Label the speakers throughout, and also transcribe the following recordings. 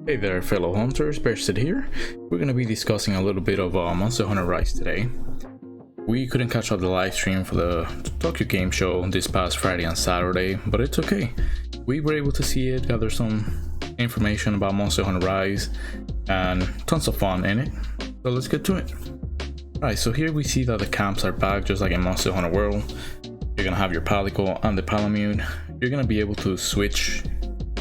Speaker 1: Hey there fellow hunters, Bearstead here. We're going to be discussing a little bit of Monster Hunter Rise today. We couldn't catch up the live stream for the Tokyo Game Show this past Friday and Saturday, but it's okay. We were able to see it, gather some information about Monster Hunter Rise, and tons of fun in it. So let's get to it. Alright, so here we see that the camps are back just like in Monster Hunter World. You're going to have your Palico and the Palamute. You're going to be able to switch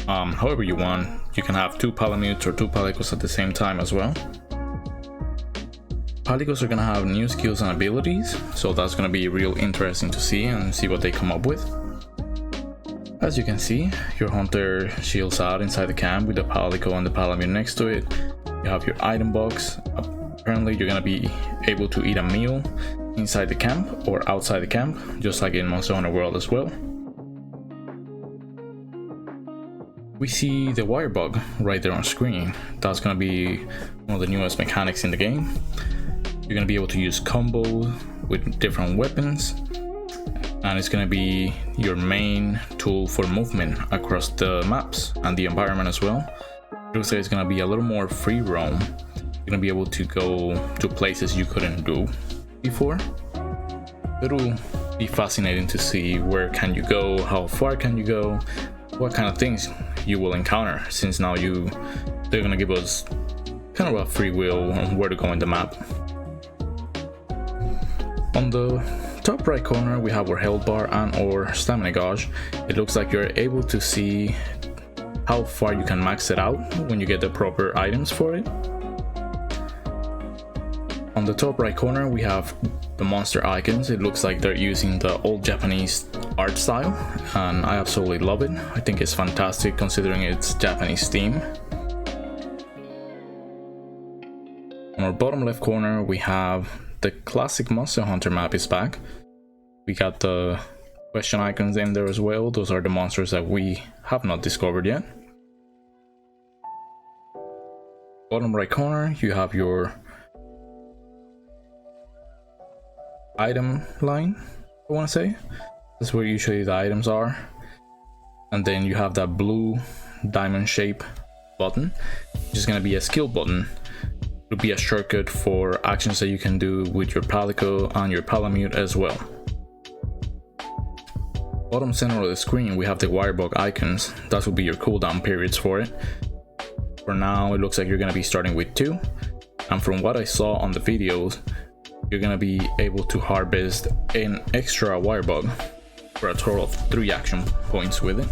Speaker 1: however you want. You can have two Palamutes or two Palicos at the same time as well. Palicos are gonna have new skills and abilities, so that's gonna be real interesting to see and see what they come up with. As you can see, your hunter shields out inside the camp with the Palico and the Palamute next to it. You have your item box. Apparently you're gonna be able to eat a meal inside the camp or outside the camp, just like in Monster Hunter World as well. We see the wire bug right there on screen. That's gonna be one of the newest mechanics in the game. You're gonna be able to use combos with different weapons, and it's gonna be your main tool for movement across the maps and the environment as well. It looks like it's gonna be a little more free roam. You're gonna be able to go to places you couldn't do before. It'll be fascinating to see where can you go, how far can you go, what kind of things you will encounter, since now they're gonna give us kind of a free will on where to go in the map. On the top right corner we have our health bar and or stamina gauge. It looks like you're able to see how far you can max it out when you get the proper items for it. On the top right corner we have the monster icons. It looks like they're using the old Japanese art style, and I absolutely love it. I think it's fantastic considering it's Japanese theme. On our bottom left corner we have the classic Monster Hunter map is back. We got the question icons in there as well. Those are the monsters that we have not discovered yet. Bottom right corner you have your item line, I want to say. That's where usually the items are. And then you have that blue diamond shape button, which is going to be a skill button. It'll be a shortcut for actions that you can do with your Palico and your Palamute as well. Bottom center of the screen we have the wirebug icons. That will be your cooldown periods for it. For now it looks like you're going to be starting with 2, and from what I saw on the videos, you're going to be able to harvest an extra wirebug for a total of 3 action points with it.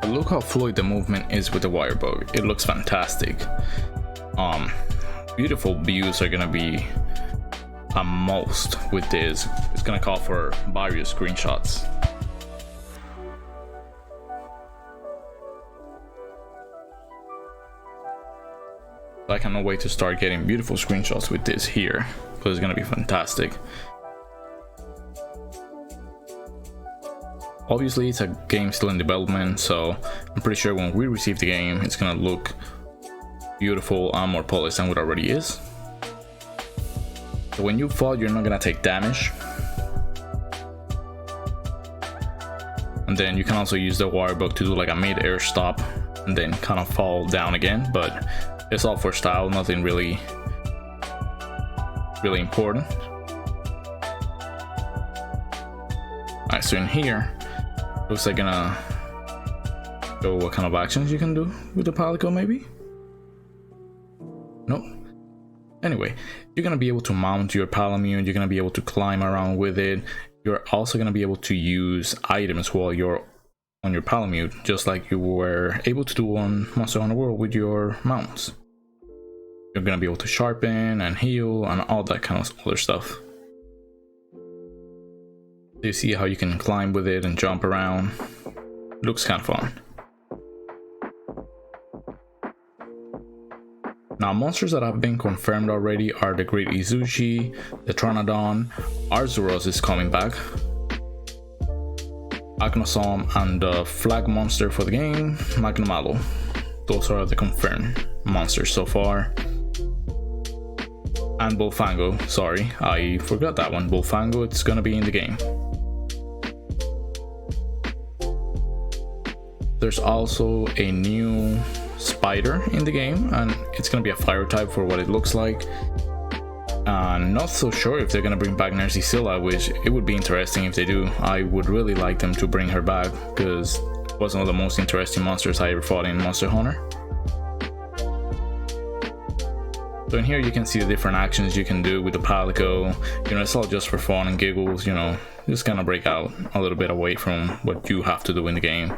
Speaker 1: But look how fluid the movement is with the wirebug. It looks fantastic. Beautiful views are gonna be a must with this. It's gonna call for various screenshots. I cannot wait to start getting beautiful screenshots with this here, because it's gonna be fantastic. Obviously it's a game still in development, so I'm pretty sure when we receive the game it's gonna look beautiful and more polished than what it already is. So when you fall you're not gonna take damage, and then you can also use the wirebug to do like a mid-air stop and then kind of fall down again, but it's all for style, nothing really important. Alright, so in here, looks like gonna show what kind of actions you can do with the Palico, maybe? Nope. Anyway, you're gonna be able to mount your Palamute, you're gonna be able to climb around with it. You're also gonna be able to use items while you're on your Palamute, just like you were able to do on Monster Hunter World with your mounts. You're gonna be able to sharpen and heal and all that kind of other stuff. You see how you can climb with it and jump around. Looks kind of fun. Now monsters that have been confirmed already are the Great Izuchi, the Pteranodon, Arzuros is coming back, Agnosom, and the flag monster for the game, Magnamalo. Those are the confirmed monsters so far. And Bullfango, sorry, I forgot that one. Bullfango, it's gonna be in the game. There's also a new spider in the game, and it's gonna be a fire type for what it looks like. Not so sure if they're gonna bring back Nerscylla, which it would be interesting if they do. I would really like them to bring her back because it was one of the most interesting monsters I ever fought in Monster Hunter. So in here you can see the different actions you can do with the Palico. You know, it's all just for fun and giggles, you know, just kind of break out a little bit away from what you have to do in the game.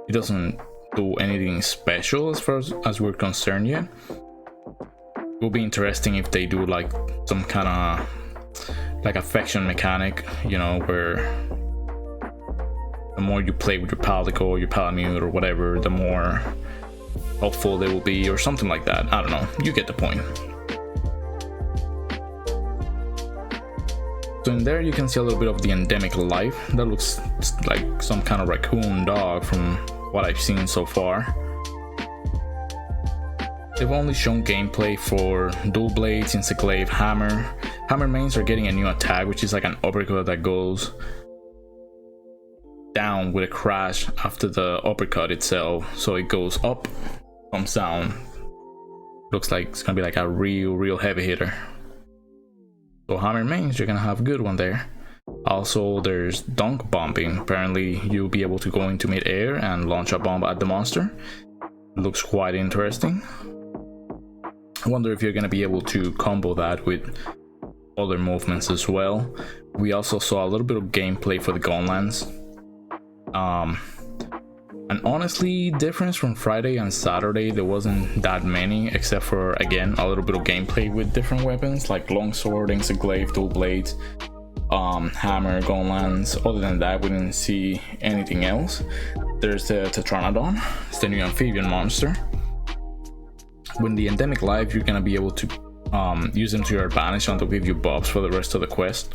Speaker 1: It doesn't do anything special as far as we're concerned yet. It will be interesting if they do like some kind of like affection mechanic, you know, where the more you play with your Palico or your Palamute or whatever, the more helpful they will be, or something like that. I don't know, you get the point. So in there you can see a little bit of the endemic life. That looks like some kind of raccoon dog from what I've seen so far. They've only shown gameplay for Dual Blades, Instaclave, Hammer. Hammer mains are getting a new attack, which is like an uppercut that goes down with a crash after the uppercut itself. So it goes up, comes down. Looks like it's gonna be like a real heavy hitter. So Hammer mains, you're gonna have a good one there. Also, there's dunk bombing. Apparently you'll be able to go into mid-air and launch a bomb at the monster. Looks quite interesting. I wonder if you're gonna be able to combo that with other movements as well. We also saw a little bit of gameplay for the Gunlance. And honestly, difference from Friday and Saturday, there wasn't that many, except for, again, a little bit of gameplay with different weapons like Longsword, Instaclave, Dual Blades, Hammer, Gunlance. Other than that, we didn't see anything else. There's the Tetranodon, it's the new amphibian monster. When the endemic live, you're gonna be able to use them to your advantage, and they'll give you buffs for the rest of the quest.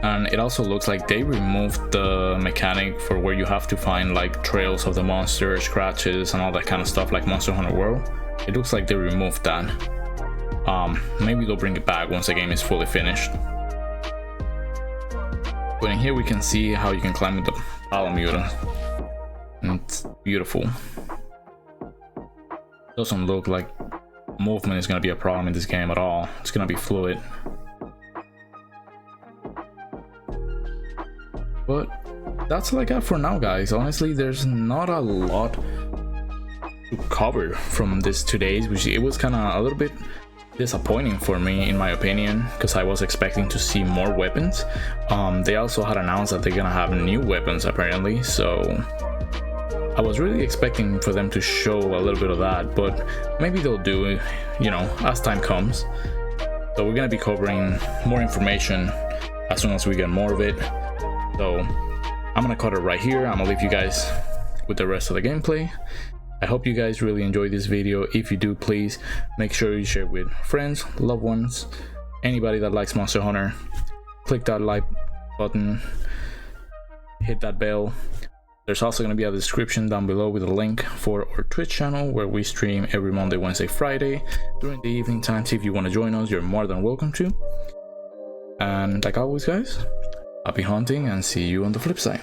Speaker 1: And it also looks like they removed the mechanic for where you have to find like trails of the monster, scratches, and all that kind of stuff like Monster Hunter World. It looks like they removed that. Maybe they'll bring it back once the game is fully finished. But in here we can see how you can climb with the Palamute. And it's beautiful. Doesn't look like movement is going to be a problem in this game at all. It's going to be fluid. But that's all I got for now, guys. Honestly, there's not a lot to cover from this today's, which it was kind of a little bit disappointing for me, in my opinion, because I was expecting to see more weapons. They also had announced that they're gonna have new weapons apparently, so I was really expecting for them to show a little bit of that, but maybe they'll do, you know, as time comes. So we're gonna be covering more information as soon as we get more of it. So I'm gonna cut it right here. I'm gonna leave you guys with the rest of the gameplay. I hope you guys really enjoyed this video. If you do, please make sure you share with friends, loved ones, anybody that likes Monster Hunter. Click that like button, hit that bell. There's also going to be a description down below with a link for our Twitch channel where we stream every Monday, Wednesday, Friday during the evening times. If you want to join us, you're more than welcome to. And like always, guys, happy hunting and see you on the flip side.